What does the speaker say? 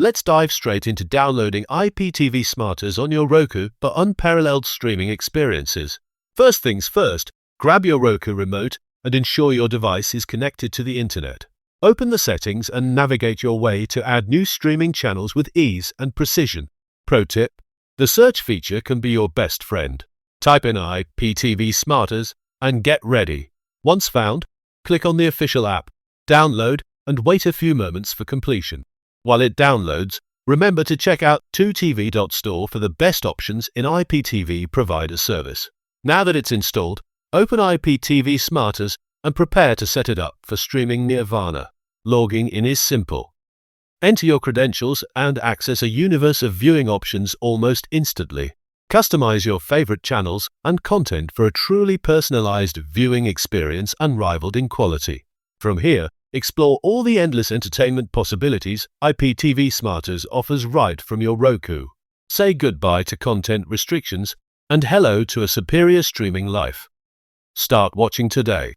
Let's dive straight into downloading IPTV Smarters on your Roku for unparalleled streaming experiences. First things first, grab your Roku remote and ensure your device is connected to the internet. Open the settings and navigate your way to add new streaming channels with ease and precision. Pro tip: the search feature can be your best friend. Type in IPTV Smarters and get ready. Once found, click on the official app, download, and wait a few moments for completion. While it downloads, remember to check out 2tv.store for the best options in IPTV provider service. Now that it's installed, open IPTV Smarters and prepare to set it up for streaming nirvana. Logging in is simple. Enter your credentials and access a universe of viewing options almost instantly. Customize your favorite channels and content for a truly personalized viewing experience unrivaled in quality. From here, explore all the endless entertainment possibilities IPTV Smarters offers right from your Roku. Say goodbye to content restrictions and hello to a superior streaming life. Start watching today.